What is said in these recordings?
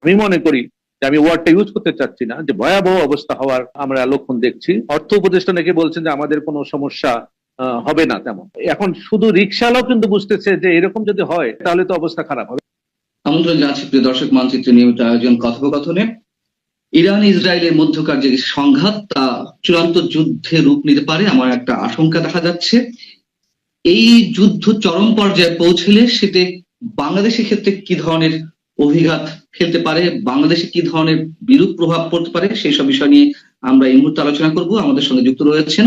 আমি মনে করি যে, আমি ওয়ার্ডটা ইউজ করতে চাচ্ছি না, যে ভয়াবহ অবস্থা হওয়ার আমরা লক্ষণ দেখছি। অর্থ উপদেষ্টা নাকি বলছেন যে আমাদের কোনো সমস্যা হবে না তেমন। এখন শুধু রিকশালাও কিন্তু বুঝতেছে যে এরকম যদি হয় তাহলে তো অবস্থা খারাপ হবে। আমন্ত্রণ জানাচ্ছি প্রিয় দর্শক, মানচিত্র নিয়মিত আয়োজন কথোপকথনে। ইরান ইসরায়েলের মধ্যকার যে সংঘাত তা চূড়ান্ত যুদ্ধে রূপ নিতে পারে, আমার একটা আশঙ্কা দেখা যাচ্ছে। এই যুদ্ধ চরম পর্যায়ে পৌঁছলে সেটি বাংলাদেশের ক্ষেত্রে কি ধরনের অভিঘাত ফেলতে পারে, বাংলাদেশে কি ধরনের বিরূপ প্রভাব পড়তে পারে, সেই সব বিষয় নিয়ে আমরা এই মুহূর্তে আলোচনা করব। আমাদের সঙ্গে যুক্ত রয়েছেন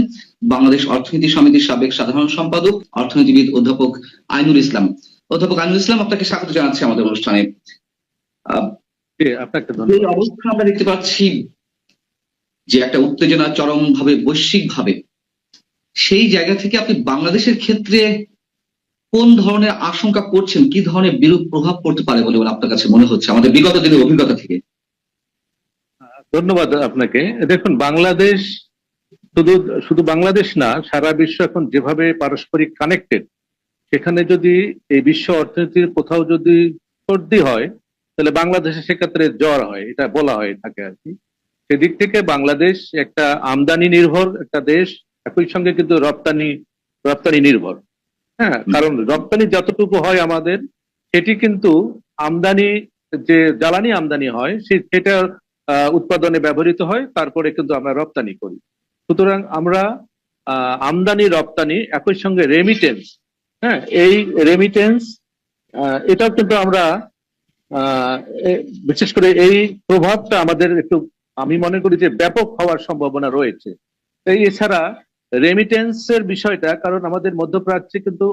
বাংলাদেশ অর্থনীতি সমিতির সাবেক সাধারণ সম্পাদক, অর্থনীতিবিদ অধ্যাপক আইনুল ইসলাম। অধ্যাপক আইনুল ইসলাম, আপনাকে স্বাগত জানাচ্ছি আমাদের অনুষ্ঠানে। আপনাকে এই ধন্যবাদ। অবস্থা আমরা দেখতে পাচ্ছি যে একটা উত্তেজনা চরম ভাবে বৈশ্বিক ভাবে, সেই জায়গা থেকে আপনি বাংলাদেশের ক্ষেত্রে কোন ধরনের আশঙ্কা করছেন, কি ধরনের বিরূপ প্রভাব পড়তে পারে বলে আপনার কাছে মনে হচ্ছে আমাদের বিগত দিনের অভিজ্ঞতা থেকে? ধন্যবাদ আপনাকে। দেখুন, বাংলাদেশ শুধু শুধু বাংলাদেশ না, সারা বিশ্ব এখন যেভাবে পারস্পরিক কানেক্টেড, সেখানে যদি এই বিশ্ব অর্থনীতির কোথাও যদি সর্দি হয় তাহলে বাংলাদেশে সেক্ষেত্রে জ্বর হয়, এটা বলা হয় থাকে আর কি। সেদিক থেকে বাংলাদেশ একটা আমদানি নির্ভর একটা দেশ, একই সঙ্গে কিন্তু রপ্তানি রপ্তানি নির্ভর। হ্যাঁ, কারণ রপ্তানি যতটুকু হয় আমাদের, সেটি কিন্তু আমদানি, যে জ্বালানি আমদানি হয় সেটা উৎপাদনে ব্যবহৃত হয়, তারপরে কিন্তু আমরা রপ্তানি করি। সুতরাং আমরা আমদানি রপ্তানি একই সঙ্গে রেমিটেন্স, হ্যাঁ এই রেমিটেন্স, এটাও কিন্তু আমরা বিশেষ করে এই প্রভাবটা আমাদের একটু, আমি মনে করি যে ব্যাপক হওয়ার সম্ভাবনা রয়েছে। এছাড়া রেমিটেন্সের বিষয়টা, কারণ আমাদের মধ্যপ্রাচ্যে কিন্তু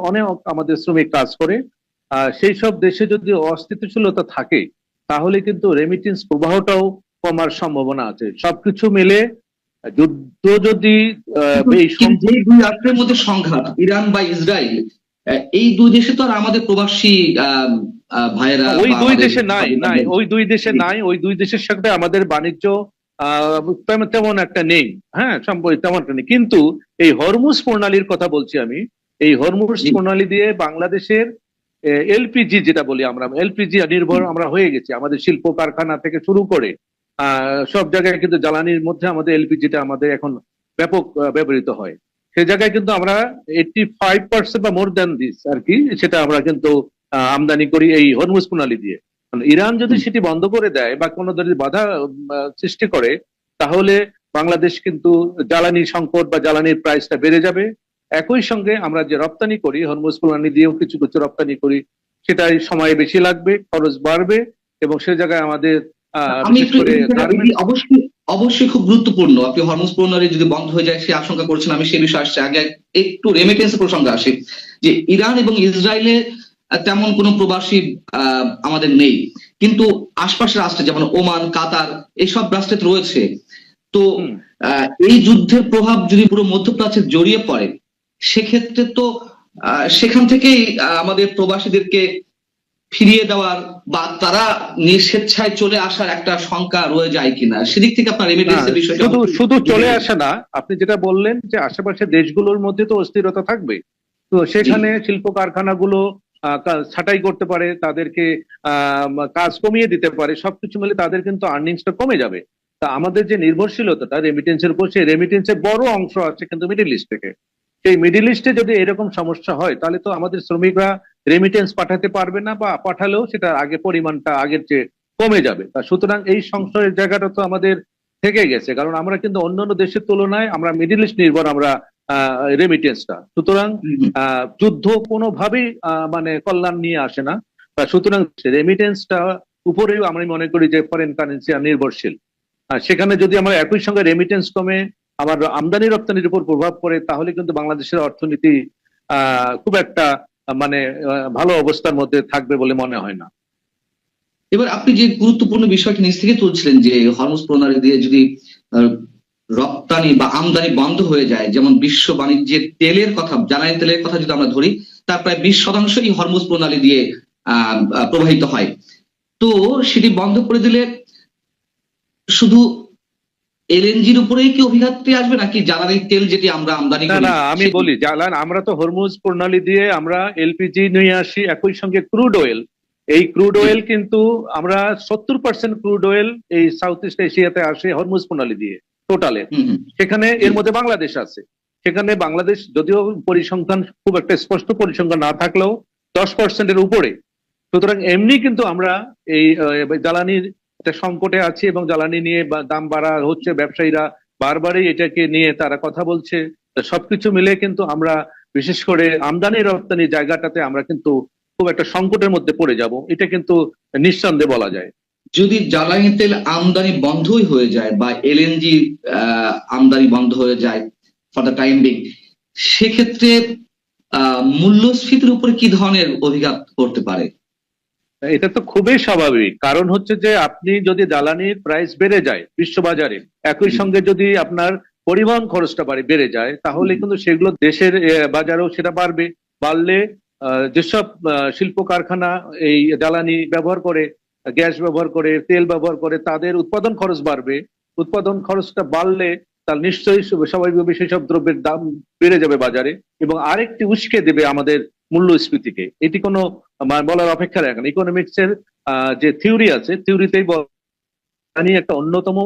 অনেক আমাদের শ্রমিক কাজ করে, সেই সব দেশে যদি অস্থিতিশীলতা থাকে তাহলে কিন্তু রেমিটেন্স প্রবাহটাও কমার সম্ভাবনা আছে। সবকিছু মিলে যুদ্ধ যদি এই যে দুই রাষ্ট্রের মধ্যে সংঘাত, ইরান বা ইসরায়েল, এই দুই দেশে তো আর আমাদের প্রবাসী ভাইয়েরা ওই দুই দেশে নাই নাই ওই দুই দেশে নাই, ওই দুই দেশের সাথে আমাদের বাণিজ্য তেমন একটা নেই। হ্যাঁ, তেমন একটা নেই, কিন্তু এই হরমুজ প্রণালীর কথা বলছি আমি। এই হরমুজ প্রণালী দিয়ে বাংলাদেশের এলপিজি, যেটা বলি আমরা এলপিজি নির্ভর আমরা হয়ে গেছি। আমাদের শিল্প কারখানা থেকে শুরু করে সব জায়গায় কিন্তু জ্বালানির মধ্যে আমাদের এলপিজিটা আমাদের এখন ব্যাপক ব্যবহৃত হয়। সেই জায়গায় কিন্তু আমরা 85% বা মোর দ্যান দিস আর কি, সেটা আমরা কিন্তু আমদানি করি এই হরমুজ প্রণালী দিয়ে। ইরান যদি সেটি বন্ধ করে দেয় বা কোনো ধরনের বাধা সৃষ্টি করে, তাহলে বাংলাদেশ কিন্তু জ্বালানি সংকট বা জ্বালানির প্রাইসটা বেড়ে যাবে। একই সঙ্গে আমরা যে রপ্তানি করি হরমুজ প্রণালী দিয়েও কিছু কিছু রপ্তানি করি, সেটাই সময় বেশি লাগবে, খরচ বাড়বে, এবং সে জায়গায় আমাদের বিশেষ করে অবশ্যই অবশ্যই খুব গুরুত্বপূর্ণ। আপনি হরমুজ প্রণালী যদি বন্ধ হয়ে যায় সে আশঙ্কা করছেন, আমি সে বিষয়ে আসছি। আগে একটু রেমিটেন্স প্রসঙ্গে আসি, যে ইরান এবং ইসরায়েলে তেমন কোনো প্রবাসী আমাদের নেই, কিন্তু আশপাশের রাষ্ট্রে যেমন ওমান, কাতার, এইসব রাষ্ট্রে রয়েছে। তো এই যুদ্ধের প্রভাব যদি পুরো মধ্যপ্রাচ্যে জড়িয়ে পড়ে, সেক্ষেত্রে তো সেখান থেকেই আমাদের প্রবাসীদেরকে ফিরিয়ে দেওয়ার বা তারা স্বেচ্ছায় চলে আসার একটা শঙ্কা রয়ে যায় কিনা, সেদিক থেকে আপনার রেমিটেন্সের বিষয়টা। শুধু চলে আসে না, আপনি যেটা বললেন যে আশেপাশের দেশগুলোর মধ্যে তো অস্থিরতা থাকবে, তো সেখানে শিল্প কারখানাগুলো ছাঁটাই করতে পারে, তাদেরকে কাজ কমিয়ে দিতে পারে, সবকিছু মিলে তাদের কিন্তু আর্নিংসটা কমে যাবে। তা আমাদের যে নির্ভরশীলতাটা রেমিটেন্সের উপর, সেই রেমিটেন্সের বড় অংশ আছে কিন্তু মিডল ইস্ট থেকে। সেই মিডল ইস্টে যদি এরকম সমস্যা হয় তাহলে তো আমাদের শ্রমিকরা রেমিটেন্স পাঠাতে পারবে না, বা পাঠালেও সেটা আগে পরিমাণটা আগের চেয়ে কমে যাবে। তা সুতরাং এই সংশয়ের জায়গাটা তো আমাদের থেকে গেছে, কারণ আমরা কিন্তু অন্যান্য দেশের তুলনায় আমরা মিডল ইস্ট নির্ভর আমরা রেমিটেন্সটা। সুতরাং যুদ্ধ কোনোভাবেই মানে কল্যাণ নিয়ে আসে না। সুতরাং রেমিটেন্সটা উপরেও আমি মনে করি যে ফরেন কারেন্সি নির্ভরশীল। সেখানে যদি আমরা একই সঙ্গে রেমিটেন্স কমে আমার আমদানি রপ্তানির উপর প্রভাব পড়ে, তাহলে কিন্তু বাংলাদেশের অর্থনীতি খুব একটা মানে ভালো অবস্থার মধ্যে থাকবে বলে মনে হয় না। এবার আপনি যে গুরুত্বপূর্ণ বিষয়টি নিজ থেকে তুলছিলেন, যে হরমুজ প্রণালী দিয়ে যদি রপ্তানি বা আমদানি বন্ধ হয়ে যায়, যেমন বিশ্ব বাণিজ্যের তেলের কথা, জ্বালানি তেলের কথা যদি আমরা ধরি, তার প্রায় 20% হরমুজ প্রণালী দিয়ে প্রবাহিত হয়। তো সেটি বন্ধ করে দিলে শুধু এলএনজির উপরেই কি অভিঘাতটি আসবে, নাকি জ্বালানির তেল যেটি আমরা আমদানি করি? না, আমি বলি আমরা তো হরমুজ প্রণালী দিয়ে আমরা এলপিজি নিয়ে আসি, একই সঙ্গে ক্রুড অয়েল, এই ক্রুড অয়েল কিন্তু আমরা 70% ক্রুড অয়েল এই সাউথ ইস্ট এশিয়াতে আসে হরমুজ প্রণালী দিয়ে টোটালে। হুম হুম। সেখানে এর মধ্যে বাংলাদেশ আছে। সেখানে বাংলাদেশ যদিও পরিসংখ্যান খুব একটা স্পষ্ট পরিসংখ্যান না থাকলেও 10%-এর উপরে। সুতরাং এমনি কিন্তু আমরা এই জ্বালানির একটা সংকটে আছি এবং জ্বালানি নিয়ে দাম বাড়া হচ্ছে, ব্যবসায়ীরা বারবারই এটাকে নিয়ে তারা কথা বলছে। তা সবকিছু মিলে কিন্তু আমরা বিশেষ করে আমদানি রপ্তানি জায়গাটাতে আমরা কিন্তু খুব একটা সংকটের মধ্যে পড়ে যাব, এটা কিন্তু নিঃসন্দেহে বলা যায়। যদি জ্বালানি তেল আমদানি বন্ধই হয়ে যায় বা এলএনজি আমদানি বন্ধ হয়ে যায় ফর দ্য টাইম বিং, সেক্ষেত্রে মূল্যস্ফীতির উপরে কি ধরনের অভিঘাত করতে পারে? এটা তো খুবই স্বাভাবিক, কারণ হচ্ছে যে আপনি যদি জ্বালানির প্রাইস বেড়ে যায় বিশ্ববাজারে, একই সঙ্গে যদি আপনার পরিবহন খরচটা বেড়ে যায়, তাহলে কিন্তু সেগুলো দেশের বাজারেও সেটা বাড়বে। বাড়লে যেসব শিল্প কারখানা এই জ্বালানি ব্যবহার করে, গ্যাস ব্যবহার করে, তেল ব্যবহার করে, তাদের উৎপাদন খরচ বাড়বে। উৎপাদন খরচটা বাড়লে তার নিশ্চয়ই স্বাভাবিকভাবে সেসব দ্রব্যের দাম বেড়ে যাবে বাজারে, এবং আরেকটি উস্কে দেবে আমাদের মূল্যস্ফীতিকে। এটি কোনো বলার অপেক্ষা রাখে না। ইকোনমিক্স এর যে থিওরি আছে, থিওরিতেই জ্বালানি একটা অন্যতম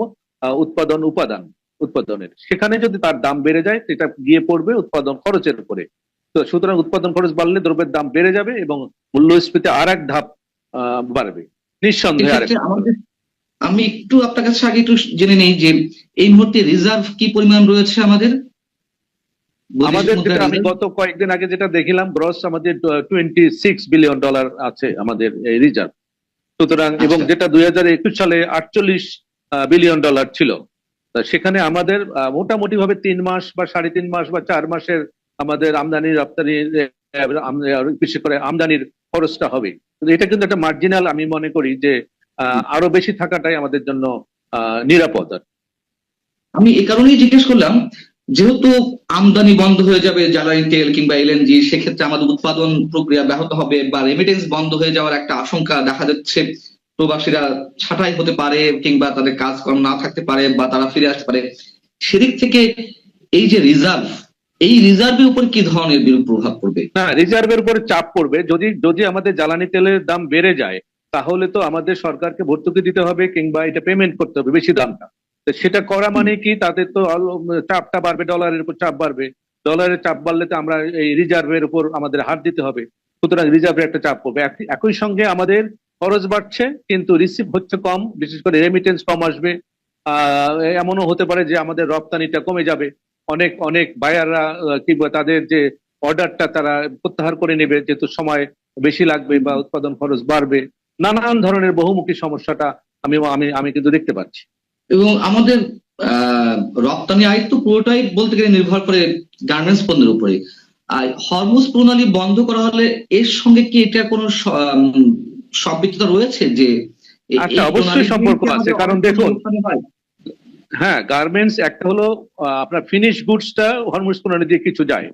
উৎপাদনের। সেখানে যদি তার দাম বেড়ে যায়, সেটা গিয়ে পড়বে উৎপাদন খরচের উপরে। তো সুতরাং উৎপাদন খরচ বাড়লে দ্রব্যের দাম বেড়ে যাবে এবং মূল্যস্ফীতি আর এক ধাপ বাড়বে, নিঃসন্দেহে আরেক এক্ষেত্রে আমাদের, আমি একটু আপনার কাছে আগে একটু জেনে নেই যে এই মুহূর্তে রিজার্ভ কি পরিমাণ রয়েছে আমাদের? আমাদের যেটা আমি গত কয়েকদিন আগে যেটা দেখিলাম, গ্রস আমাদের $26 বিলিয়ন আছে আমাদের রিজার্ভ। সুতরাং এবং যেটা 2021 সালে $48 বিলিয়ন ছিল। সেখানে আমাদের মোটামুটি ভাবে 3 মাস বা 3.5 মাস বা 4 মাসের আমাদের আমদানি রপ্তানি, বিশেষ করে আমদানির খরচটা হবে। এটা কিন্তু একটা মার্জিনাল, আমি মনে করি যে আরো বেশি থাকাটাই আমাদের জন্য নিরাপদ। আমি এই কারণেই জিজ্ঞেস করলাম, যেহেতু আমদানি বন্ধ হয়ে যাবে জ্বালানি তেল কিংবা এলএনজি, সেক্ষেত্রে আমাদের উৎপাদন প্রক্রিয়া ব্যাহত হবে বা রেমিটেন্স বন্ধ হয়ে যাওয়ার একটা আশঙ্কা দেখা যাচ্ছে। প্রবাসীরা ছাঁটাই হতে পারে কিংবা তাদের কাজকর্ম না থাকতে পারে বা তারা ফিরে আসতে পারে। সেদিক থেকে এই যে রিজার্ভ, এই রিজার্ভের উপর কি ধরনের বিরূপ প্রভাব পড়বে? না, রিজার্ভের উপরে চাপ পড়বে। যদি যদি আমাদের জ্বালানি তেলের দাম বেড়ে যায়, তাহলে তো আমাদের সরকারকে ভর্তুকি দিতে হবে কিংবা এটা পেমেন্ট করতে হবে বেশি দামটা। তো সেটা করা মানে কি, তাতে তো চাপটা বাড়বে, ডলারের উপর চাপ বাড়বে। ডলারের চাপ বাড়লে তো আমরা এই রিজার্ভের উপর আমাদের হাত দিতে হবে। সুতরাং রিজার্ভের একটা চাপ পড়বে। একই সঙ্গে আমাদের খরচ বাড়ছে কিন্তু রিসিভ হচ্ছে কম, বিশেষ করে রেমিটেন্স কম আসবে। এমনও হতে পারে যে আমাদের রপ্তানিটা কমে যাবে। অনেক অনেক বায়াররা কিংবা তাদের যে অর্ডারটা তারা প্রত্যাহার করে নেবে, যেহেতু সময় বেশি লাগবে বা উৎপাদন খরচ বাড়বে। নানান ধরনের বহুমুখী সমস্যাটা আমি আমি আমি কিন্তু দেখতে পাচ্ছি। এবং আমাদের রপ্তানি আয় তো পুরোটাই বলতে গেলে নির্ভর করে গার্মেন্টস পণ্যের উপরে। আর হরমুজ প্রণালী বন্ধ করা হলে এর সঙ্গে কি এটা কোনো সম্পৃক্ততা রয়েছে? যে আচ্ছা, অবশ্যই সম্পর্ক আছে, কারণ দেখুন, হ্যাঁ, গার্মেন্টস একটা হলো আপনার ফিনিশ গুডসটা হরমুজ প্রণালী দিয়ে কিছু যায়,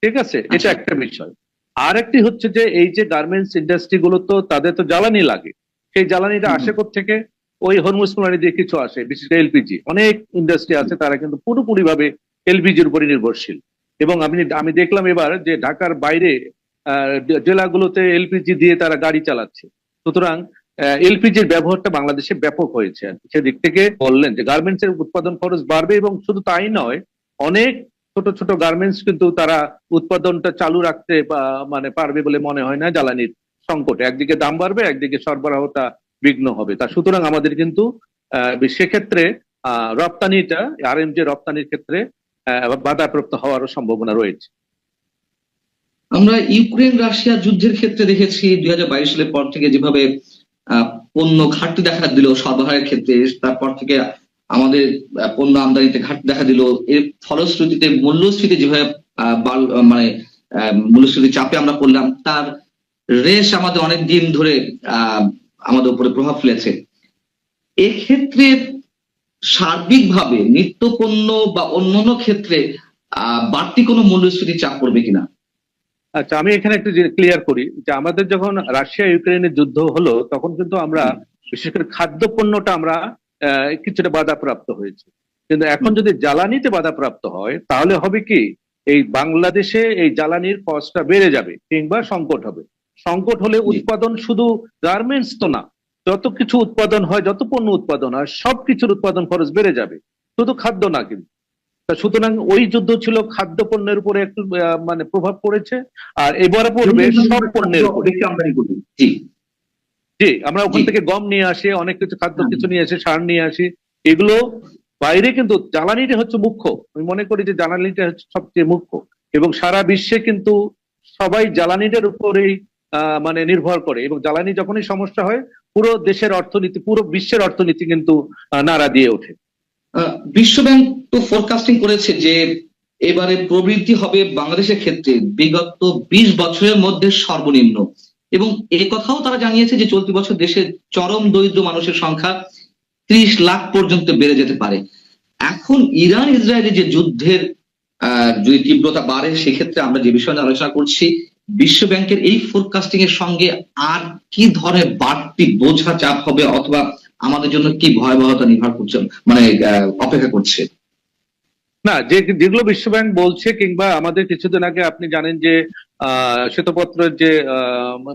ঠিক আছে, এটা একটা বিষয়। আর একটি হচ্ছে যে এই যে গার্মেন্টস ইন্ডাস্ট্রি গুলো, তো তাদের তো জ্বালানি লাগে। সেই জ্বালানিটা আসে থেকে ওই হরমুজ প্রণালী দিয়ে কিছু আসে, বিশেষ করে এলপিজি। অনেক ইন্ডাস্ট্রি আছে তারা কিন্তু পুরোপুরি ভাবে এলপিজির উপরে নির্ভরশীল। এবং আমি দেখলাম এবার যে ঢাকার বাইরে জেলাগুলোতে এলপিজি দিয়ে তারা গাড়ি চালাচ্ছে। সুতরাং এলপিজির ব্যবহারটা বাংলাদেশে ব্যাপক হয়েছে। সেদিক থেকে বললেন যে গার্মেন্টস এর উৎপাদন খরচ বাড়বে, এবং শুধু তাই নয়, অনেক ছোট ছোট গার্মেন্টস কিন্তু তারা উৎপাদনটা চালু রাখতে মানে পারবে বলে মনে হয় না জ্বালানির সংকটে। একদিকে দাম বাড়বে, একদিকে সরবরাহটা বিঘ্ন হবে। তা সুতরাং আমাদের কিন্তু সেক্ষেত্রে রপ্তানিটা, আরএমজি রপ্তানির ক্ষেত্রে বাধাপ্রাপ্ত হওয়ারও সম্ভাবনা রয়েছে। আমরা ইউক্রেন রাশিয়া যুদ্ধের ক্ষেত্রে দেখেছি 2022 সালের পর থেকে যেভাবে পণ্য ঘাটতি দেখা দিল সরবরাহের ক্ষেত্রে, তারপর থেকে আমাদের পণ্য আমদানিতে ঘাটতি দেখা দিল। এর ফলশ্রুতিতে মূল্যস্ফীতি যেভাবে মানে মূল্যস্ফীতি চাপে আমরা পড়লাম, তার রেশ আমাদের অনেক দিন ধরে আমাদের উপরে প্রভাব ফেলেছে। এক্ষেত্রে সার্বিকভাবে নিত্য পণ্য বা অন্যান্য ক্ষেত্রে বাড়তি কোনো মূল্যস্ফীতি চাপ পড়বে কিনা? আচ্ছা, আমি এখানে একটু ক্লিয়ার করি যে আমাদের যখন রাশিয়া ইউক্রেনের যুদ্ধ হলো, তখন কিন্তু আমরা বিশেষ করে খাদ্য পণ্যটা আমরা কিছুটা বাধাপ্রাপ্ত হয়েছে। কিন্তু এখন যদি জ্বালানিতে বাধাপ্রাপ্ত হয়, তাহলে হবে কি, এই বাংলাদেশে এই জ্বালানির কস্টটা বেড়ে যাবে কিংবা সংকট হবে। সংকট হলে জি। উৎপাদন শুধু গার্মেন্টস তো না, যত কিছু উৎপাদন হয়, যত পণ্য উৎপাদন হয়, সবকিছুর উৎপাদন খরচ বেড়ে যাবে, শুধু খাদ্য না কিন্তু। তা সুতরাং ওই যুদ্ধ ছিল খাদ্য পণ্যের উপরে একটু মানে প্রভাব পড়েছে, আর এবারে পড়বে সব পণ্যের উপরে। বেশি আমদানি করি। জি। জি, আমরা ওখান জি। থেকে গম নিয়ে আসি, অনেক কিছু খাদ্য হ্যাঁ। কিছু নিয়ে আসি, সার নিয়ে আসি, এগুলো বাইরে, কিন্তু জ্বালানিটা হচ্ছে মুখ্য। আমি মনে করি যে জ্বালানিটা হচ্ছে সবচেয়ে মুখ্য, এবং সারা বিশ্বে কিন্তু সবাই জ্বালানিটার উপরেই মানে নির্ভর করে, এবং জ্বালানি যখনই সমস্যা হয়, পুরো দেশের অর্থনীতি, পুরো বিশ্বের অর্থনীতি কিন্তু নাড়া দিয়ে ওঠে। বিশ্বব্যাংক তো ফোরকাস্টিং করেছে যে এবারে প্রবৃদ্ধি হবে বাংলাদেশের ক্ষেত্রে বিগত 20 বছরের মধ্যে সর্বনিম্ন, এবং এ কথাও তারা জানিয়েছে যে চলতি বছর দেশের চরম দরিদ্র মানুষের সংখ্যা 30 লাখ পর্যন্ত বেড়ে যেতে পারে। এখন ইরান ইসরায়েলের যে যুদ্ধের যদি তীব্রতা বাড়ে, সেক্ষেত্রে আমরা যে বিষয় নিয়ে আলোচনা করছি, বিশ্বব্যাংকের এই ফোরকাস্টিং এর সঙ্গে আর কি ধরনের বাড়তি বোঝা চাপ হবে, অথবা আমাদের জন্য কি ভয়াবহতা নির্ভর করছে, মানে অপেক্ষা করছে? না, যেগুলো বিশ্বব্যাংক বলছে, কিংবা আমাদের কিছুদিন আগে আপনি জানেন যে শ্বেতপত্রের যে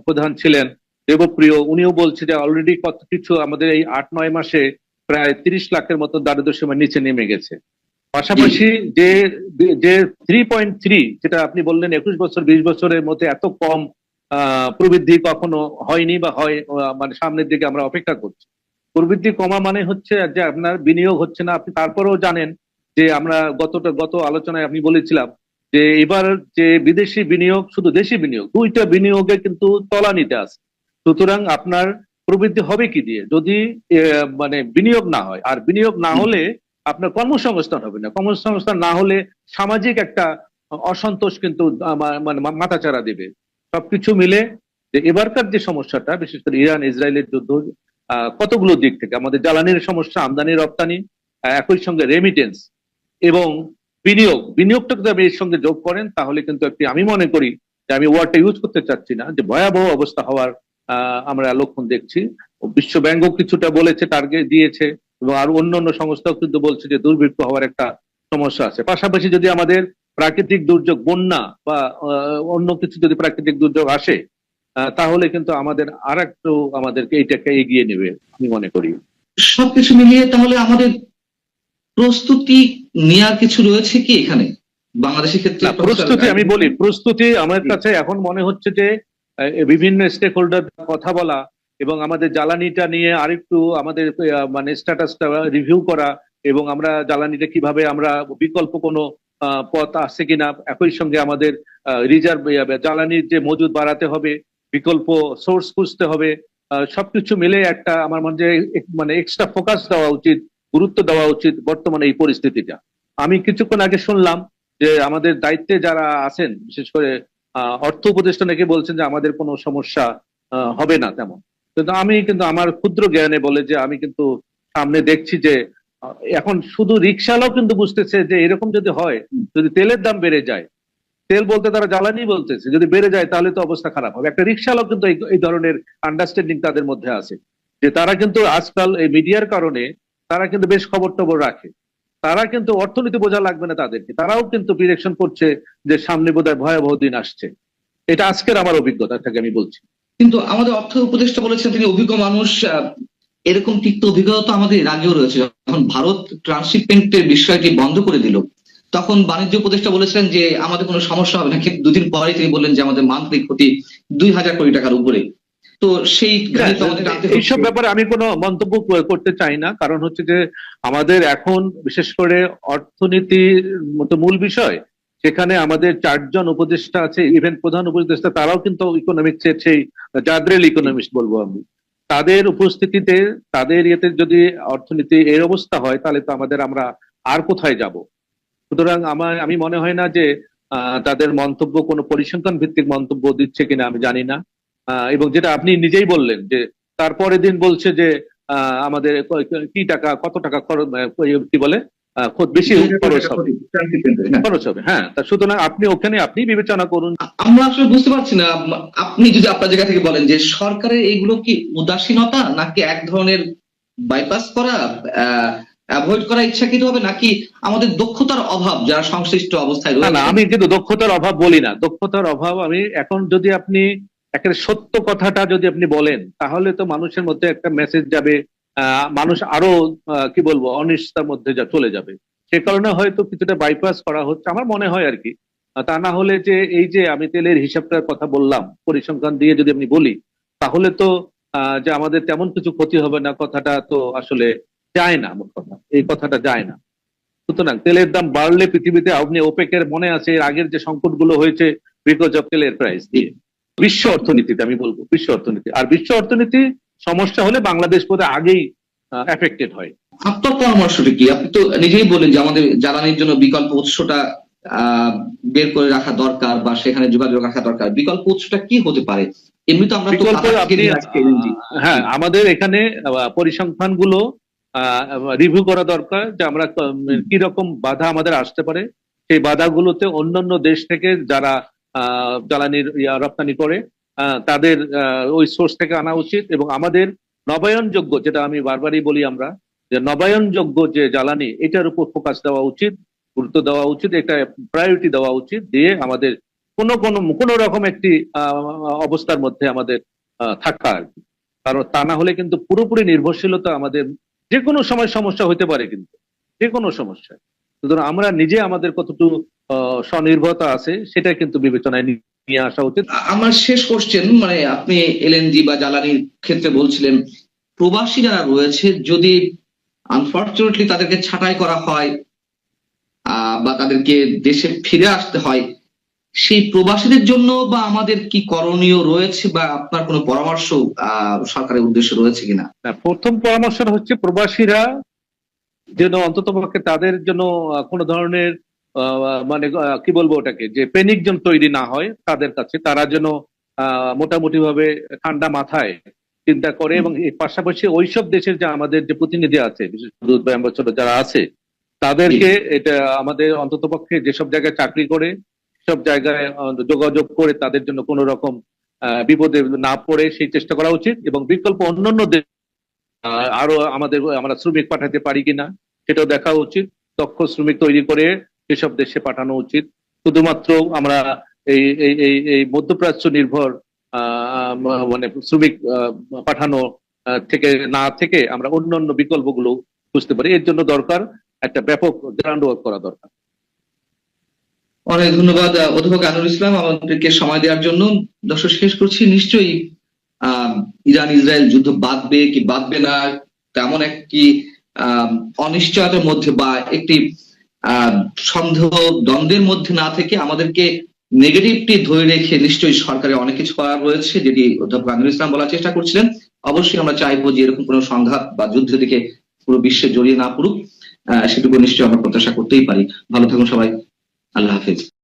প্রধান ছিলেন দেবপ্রিয়, উনিও বলছে যে অলরেডি কত কিছু আমাদের এই 8-9 মাসে প্রায় 30 লাখের মতো দারিদ্র্য সীমার নিচে নেমে গেছে। পাশাপাশি যে যে 3.3, যেটা আপনি বললেন 21 বছর 20 বছরের মধ্যে এত কম প্রবৃদ্ধি কখনো হয়নি, বা হয় মানে সামনের দিকে আমরা অপেক্ষা করছি। প্রবৃদ্ধি কমা মানে হচ্ছে যে আপনার বিনিয়োগ হচ্ছে না। আপনি তারপরেও জানেন যে আমরা গত আলোচনায় আমি বলেছিলাম যে এবার যে বিদেশি বিনিয়োগ, শুধু দেশি বিনিয়োগ, দুইটা বিনিয়োগে কিন্তু তলানিতে আছে। সুতরাং আপনার প্রবৃদ্ধি হবে কি দিয়ে, যদি মানে বিনিয়োগ না হয়? আর বিনিয়োগ না হলে আপনার কর্মসংস্থান হবে না, কর্মসংস্থান না হলে সামাজিক একটা অসন্তোষ কিন্তু মানে মাথাচাড়া দেবে। সবকিছু মিলে যে এবারকার যে সমস্যাটা, বিশেষ করে ইরান ইসরায়েলের যুদ্ধ, কতগুলো দিক থেকে আমাদের জ্বালানির সমস্যা, আমদানি রপ্তানি, একই সঙ্গে রেমিটেন্স এবং বিনিয়োগটা যদি আপনি এর সঙ্গে যোগ করেন, তাহলে কিন্তু একটি, আমি মনে করি যে, আমি ওয়ার্ডটা ইউজ করতে চাচ্ছি না, যে ভয়াবহ অবস্থা হওয়ার আমরা লক্ষণ দেখছি। বিশ্ব ব্যাংকও কিছুটা বলেছে, টার্গেট দিয়েছে, এবং আর অন্যান্য সংস্থাও কিন্তু বলছে যে দুর্ভিক্ষ হওয়ার একটা সমস্যা আছে। পাশাপাশি যদি আমাদের প্রাকৃতিক দুর্যোগ, বন্যা বা অন্য কিছু যদি প্রাকৃতিক দুর্যোগ আসে, তাহলে কিন্তু আমাদের আর একটু আমাদেরকে এইটাকে এগিয়ে নেবে আমি মনে করি। সবকিছু মিলিয়ে তাহলে আমাদের প্রস্তুতি নেওয়ার কিছু রয়েছে কি এখানে বাংলাদেশের ক্ষেত্রে? না, প্রস্তুতি, আমি বলি প্রস্তুতি আমার কাছে এখন মনে হচ্ছে যে বিভিন্ন স্টেক হোল্ডার কথা বলা, এবং আমাদের জ্বালানিটা নিয়ে আরেকটু আমাদের মানে স্ট্যাটাসটা রিভিউ করা, এবং আমরা জ্বালানিটা কিভাবে, আমরা বিকল্প কোনো পথ আছে কিনা, একই সঙ্গে আমাদের রিজার্ভ জ্বালানির যে মজুদ বাড়াতে হবে, বিকল্প সোর্স খুঁজতে হবে। সবকিছু মিলে একটা আমার মনে হয় মানে এক্সট্রা ফোকাস দেওয়া উচিত, গুরুত্ব দেওয়া উচিত বর্তমানে এই পরিস্থিতিটা। আমি কিছুক্ষণ আগে শুনলাম যে আমাদের দায়িত্বে যারা আছেন, বিশেষ করে অর্থ উপদেষ্টা নাকি বলছেন যে আমাদের কোনো সমস্যা হবে না তেমন। কিন্তু আমার ক্ষুদ্র জ্ঞানে বলে যে আমি কিন্তু সামনে দেখছি যে এখন শুধু রিক্সাওয়ালাও কিন্তু বুঝতেছে যে এরকম যদি হয়, যদি তেলের দাম বেড়ে যায়, তেল বলতে তারা জ্বালানি বলতেছে, যদি বেড়ে যায় তাহলে তো অবস্থা খারাপ হবে। একটা রিক্সাওয়ালাও কিন্তু এই ধরনের আন্ডারস্ট্যান্ডিং তাদের মধ্যে আছে, যে তারা কিন্তু আজকাল এই মিডিয়ার কারণে তারা কিন্তু বেশ খবর টবর রাখে। তারা কিন্তু অর্থনীতি বোঝা লাগবে না তাদেরকে, তারাও কিন্তু প্রিডিকশন করছে যে সামনে বোধহয় ভয়াবহ দিন আসছে। এটা আজকের আমার অভিজ্ঞতা থেকে আমি বলছি। কিন্তু আমাদের অর্থ উপদেষ্টা বলেছেন তিনি অভিজ্ঞ মানুষ। এরকম তিক্ত অভিজ্ঞতা তো আমাদের এর আগেও রয়েছে। যখন ভারত ট্রান্সশিপমেন্টের বিষয়টি বন্ধ করে দিল, তখন বাণিজ্য উপদেষ্টা বলেছিলেন যে আমাদের কোনো সমস্যা হবে না, কিন্তু দুদিন পরে তিনি বললেন যে আমাদের মান্থলি ক্ষতি 2000 কোটি টাকার উপরে। তো সেই গাড়ি তো আমাদের টানতে এইসব হচ্ছে। ব্যাপারে আমি কোনো মন্তব্য করতে চাই না, কারণ হচ্ছে যে আমাদের এখন বিশেষ করে অর্থনীতির মতো মূল বিষয়, সেখানে আমাদের 4জন উপদেষ্টা আছে, ইভেন প্রধান উপদেষ্টা, তারাও কিন্তু ইকোনমিক্স এর সেই জাদ্রেল ইকোনমিস্ট বলবো আমি। তাদের উপস্থিতিতে, তাদের ইয়েতে যদি অর্থনীতি এর অবস্থা হয়, তাহলে তো আমরা আর কোথায় যাব? সুতরাং আমি মনে হয় না যে তাদের মন্তব্য কোনো পরিসংখ্যান ভিত্তিক মন্তব্য দিচ্ছে কিনা আমি জানি না। এবং যেটা আপনি নিজেই বললেন যে তারপরের দিন বলছে যে আমাদের কি টাকা, কত টাকা খরচ, কি বলে বেশি খরচ হবে, খরচ হবে। হ্যাঁ, তা সুতরাং আপনি ওখানে আপনি বিবেচনা করুন। আমরা আসলে বুঝতে পারছি না, আপনি যদি আপনার জায়গা থেকে বলেন যে সরকারের এগুলো কি উদাসীনতা, নাকি এক ধরনের বাইপাস করা, অ্যাভয়েড করা ইচ্ছাকৃত হবে, নাকি আমাদের দক্ষতার অভাব যারা সংশ্লিষ্ট অবস্থায় না না, রয়েছে? আমি কিন্তু দক্ষতার অভাব বলি না, দক্ষতার অভাব আমি এখন, যদি আপনি একেবারে সত্য কথাটা যদি আপনি বলেন তাহলে তো মানুষের মধ্যে একটা মেসেজ যাবে, মানুষ আরো কি বলবো অনিশ্চয়তার মধ্যে চলে যাবে। সে কারণে হয়তো কিছুটা বাইপাস করা হচ্ছে আমার মনে হয় আর কি। তা না হলে যে এই যে আমি তেলের হিসাবটার কথা বললাম পরিসংখ্যান দিয়ে যদি আপনি বলি, তাহলে তো যে আমাদের তেমন কিছু ক্ষতি হবে না কথাটা তো আসলে যায় না, মোট কথা এই কথাটা যায় না। সুতরাং তেলের দাম বাড়লে পৃথিবীতে, আপনি ওপেকের মনে আছে এর আগের যে সংকটগুলো হয়েছে বিকজ অফ তেলের প্রাইস দিয়ে, বিশ্ব অর্থনীতিতে আমি বলবো বিশ্ব অর্থনীতি, আর বিশ্ব অর্থনীতি সমস্যা হলে বাংলাদেশ বোধ আগেই এফেক্টেড হয়। আপনার পরামর্শটা কি? আপনি তো নিজেই বললেন যে আমাদের জ্বালানির জন্য বিকল্প উৎসটা বের করে রাখা দরকার বা সেখানে যোগাযোগ রাখা দরকার। বিকল্প উৎসটা কি হতে পারে? এমনি তো আমরা তো বিকল্প কাঁথা থেকে আপনি নিয়ে আসছি LNG। হ্যাঁ, আমাদের এখানে পরিসংখ্যান গুলো রিভিউ করা দরকার যে আমরা কি রকম বাধা আমাদের আসতে পারে। সেই বাধাগুলোতে অন্যান্য দেশ থেকে যারা জ্বালানির রপ্তানি করে তাদের ওই সোর্স থেকে আনা উচিত, এবং আমাদের নবায়নযোগ্য, যেটা আমি বারবারই বলি আমরা, যে নবায়নযোগ্য যে জ্বালানি এটার উপর ফোকাস দেওয়া উচিত, গুরুত্ব দেওয়া উচিত, একটা প্রায়োরিটি দেওয়া উচিত, দিয়ে আমাদের কোনো রকম একটি অবস্থার মধ্যে আমাদের থাকা আর কি। কারণ তা না হলে কিন্তু পুরোপুরি নির্ভরশীলতা আমাদের যে কোনো সময় সমস্যা হতে পারে, কিন্তু যে কোনো সমস্যা। সুতরাং আমরা নিজে আমাদের কতটুকু স্বনির্ভরতা আছে সেটা কিন্তু বিবেচনায় নিয়ে আসা উচিত। আমার শেষ কোশ্চেন, মানে আপনি LNG বা জ্বালানির ক্ষেত্রে বলছিলেন প্রবাসী যারা রয়েছে যদি আনফরচুনেটলি তাদেরকে ছাঁটাই করা হয় বা তাদেরকে দেশে ফিরে আসতে হয়, সেই প্রবাসীদের জন্য বা আমাদের কি করণীয় রয়েছে বা আপনার কোনো পরামর্শ সরকারের উদ্দেশ্যে রয়েছে কিনা? প্রথম পরামর্শটা হচ্ছে প্রবাসীরা যেন অন্তত পক্ষে তাদের জন্য কোনো ধরনের মানে কি বলবো ওটাকে, যে প্যানিক যেন তৈরি না হয় তাদের কাছে, তারা যেন মোটামুটি ভাবে ঠান্ডা মাথায় চিন্তা করে, এবং এর পাশাপাশি ওইসব দেশের যে আমাদের যে প্রতিনিধি আছে, বিশেষ করে দূত বা অ্যাম্বাসেডর যারা আছে, তাদেরকে এটা আমাদের অন্তত পক্ষে যেসব জায়গায় চাকরি করে সব জায়গায় যোগাযোগ করে তাদের জন্য কোনো রকম বিপদে না পড়ে সেই চেষ্টা করা উচিত, এবং বিকল্প অন্যান্য দেশ আরো আমরা শ্রমিক পাঠাতে পারি কিনা সেটাও দেখা উচিত। দক্ষ শ্রমিক তৈরি করে সেসব দেশে পাঠানো উচিত। শুধুমাত্র আমরা এই এই এই এই মধ্যপ্রাচ্য নির্ভর মানে শ্রমিক পাঠানো থেকে আমরা অন্যান্য বিকল্পগুলো বুঝতে পারি। এর জন্য দরকার একটা ব্যাপক গ্রাউন্ড ওয়ার্ক করা দরকার। অনেক ধন্যবাদ অধ্যাপক আনোয়ার ইসলাম আমাদেরকে সময় দেওয়ার জন্য। দর্শক, শেষ করছি, নিশ্চয়ই ইরান ইসরায়েল যুদ্ধ বাঁধবে কি বাঁধবে না তেমন একটি অনিশ্চয়তার মধ্যে বা একটি সন্দেহ দ্বন্দ্বের মধ্যে না থেকে আমাদেরকে নেগেটিভটি ধরে রেখে নিশ্চয়ই সরকারের অনেক কিছু করার রয়েছে, যেটি অধ্যাপক আনোয়ার ইসলাম বলার চেষ্টা করছিলেন। অবশ্যই আমরা চাইবো যে এরকম কোনো সংঘাত বা যুদ্ধের দিকে পুরো বিশ্বে জড়িয়ে না পড়ুক, সেটুকু নিশ্চয়ই আমরা প্রত্যাশা করতেই পারি। ভালো থাকুন সবাই, আল্লাহ হাফিজ।